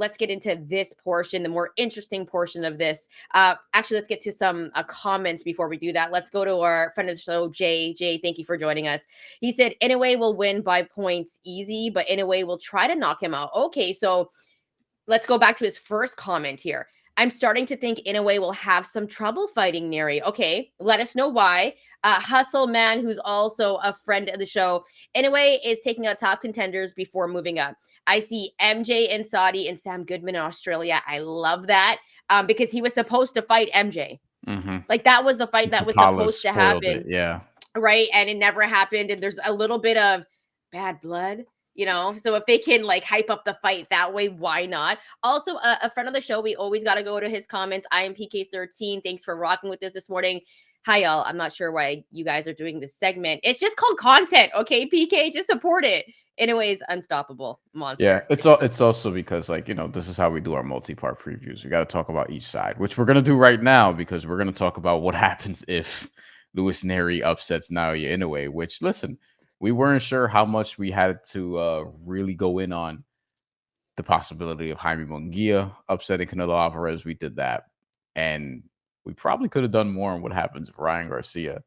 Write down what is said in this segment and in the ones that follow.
let's get into this portion, the more interesting portion of this. Actually, let's get to some comments before we do that. Let's go to our friend of the show, Jay. Jay, thank you for joining us. He said, Inoue will win by points easy, but Inoue will try to knock him out. Okay, so let's go back to his first comment here. I'm starting to think Inoue will have some trouble fighting Nery. Okay, let us know why. Hustle Man, who's also a friend of the show, Inoue is taking out top contenders before moving up. I see MJ and Saudi and Sam Goodman in Australia. I love that because he was supposed to fight MJ. Like that was the fight that was supposed to happen. Yeah. Right. And it never happened. And there's a little bit of bad blood, so if they can like hype up the fight that way, why not? Also, a friend of the show, we always got to go to his comments. I am PK13. Thanks for rocking with us this morning. Hi, y'all. I'm not sure why you guys are doing this segment. It's just called content. Okay, PK, just support it. Anyways, unstoppable monster. Yeah, it's also because this is how we do our multi-part previews. We got to talk about each side, which we're gonna do right now because we're gonna talk about what happens if Luis Nery upsets Naoya Inoue. Which, listen, we weren't sure how much we had to really go in on the possibility of Jaime Munguia upsetting Canelo Alvarez. We did that, and we probably could have done more on what happens if Ryan Garcia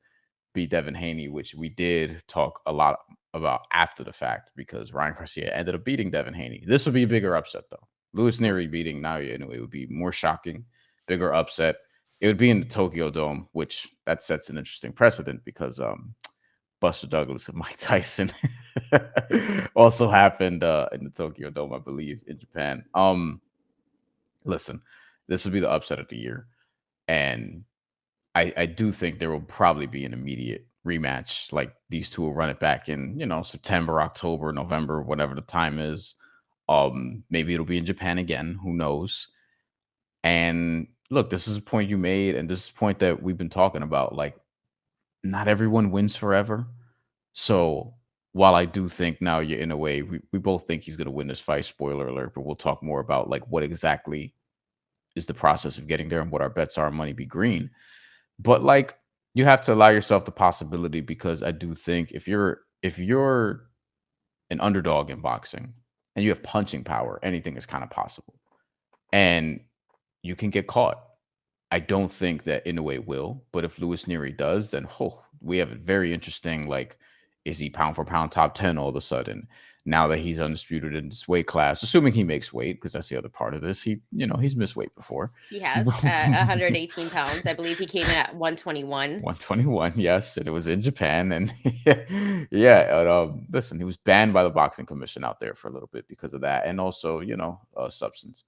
beat Devin Haney, which we did talk a lot about after the fact because Ryan Garcia ended up beating Devin Haney. This would be a bigger upset, though. Luis Nery beating Naoya Inoue would be more shocking, bigger upset. It would be in the Tokyo Dome, which that sets an interesting precedent because Buster Douglas and Mike Tyson also happened in the Tokyo Dome, I believe, in Japan. Listen, this would be the upset of the year, and I do think there will probably be an immediate rematch. Like these two will run it back in, September, October, November, whatever the time is. Maybe it'll be in Japan again. Who knows? And look, this is a point you made, and this is a point that we've been talking about. Like, not everyone wins forever. So while I do think now you're in a way, we both think he's going to win this fight. Spoiler alert, but we'll talk more about like what exactly is the process of getting there and what our bets are. Money be green. But like you have to allow yourself the possibility because I do think if you're an underdog in boxing and you have punching power, anything is kind of possible. And you can get caught. I don't think that Inoue will, but if Luis Nery does, then we have a very interesting is he pound for pound top 10 all of a sudden? Now that he's undisputed in this weight class, assuming he makes weight, because that's the other part of this. He's missed weight before. He has 118 pounds. I believe he came in at 121. 121, yes. And it was in Japan. And listen, he was banned by the boxing commission out there for a little bit because of that. And also, substance.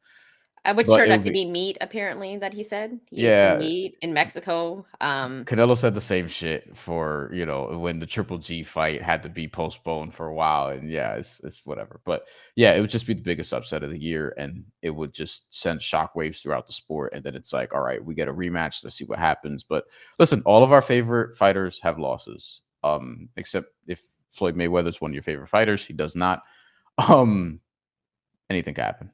Which turned out to be meat, apparently, that he said. He ate some meat in Mexico. Canelo said the same shit for, when the Triple G fight had to be postponed for a while. And it's whatever. But yeah, it would just be the biggest upset of the year. And it would just send shockwaves throughout the sport. And then it's like, all right, we get a rematch. Let's see what happens. But listen, all of our favorite fighters have losses. Except if Floyd Mayweather is one of your favorite fighters. He does not. Anything can happen.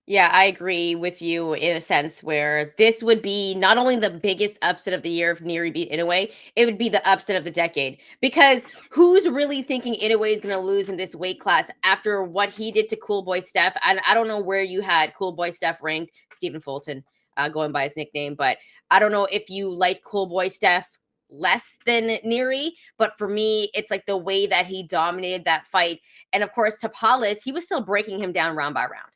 Yeah, I agree with you in a sense where this would be not only the biggest upset of the year if Nery beat Inoue, it would be the upset of the decade. Because who's really thinking Inoue is going to lose in this weight class after what he did to Cool Boy Steph? And I don't know where you had Cool Boy Steph ranked, Stephen Fulton, going by his nickname, but I don't know if you liked Cool Boy Steph less than Nery, but for me, it's like the way that he dominated that fight. And of course, Tapales, he was still breaking him down round by round.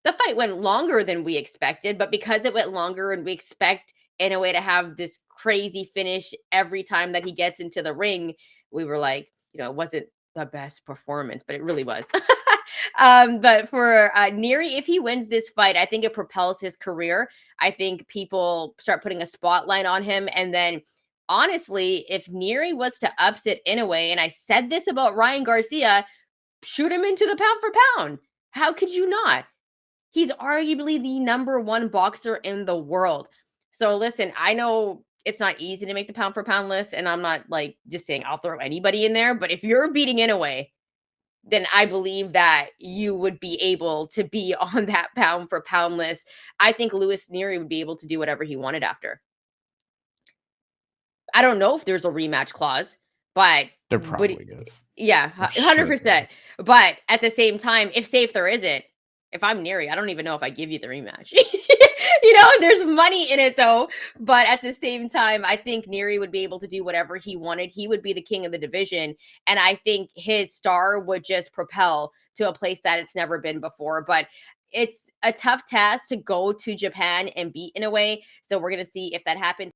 The fight went longer than we expected, but because it went longer and we expect Inoue to have this crazy finish every time that he gets into the ring, we were like, it wasn't the best performance, but it really was. But for Nery, if he wins this fight, I think it propels his career. I think people start putting a spotlight on him. And then, honestly, if Nery was to upset Inoue, and I said this about Ryan Garcia, shoot him into the pound for pound. How could you not? He's arguably the number one boxer in the world. So listen, I know it's not easy to make the pound for pound list, and I'm not just saying I'll throw anybody in there, but if you're beating Inoue, then I believe that you would be able to be on that pound for pound list. I think Luis Nery would be able to do whatever he wanted after. I don't know if there's a rematch clause, but there probably is. Yeah, 100%. But at the same time, if there isn't, if I'm Nery, I don't even know if I give you the rematch. There's money in it though. But at the same time, I think Nery would be able to do whatever he wanted. He would be the king of the division. And I think his star would just propel to a place that it's never been before. But it's a tough task to go to Japan and beat Inoue. So we're going to see if that happens.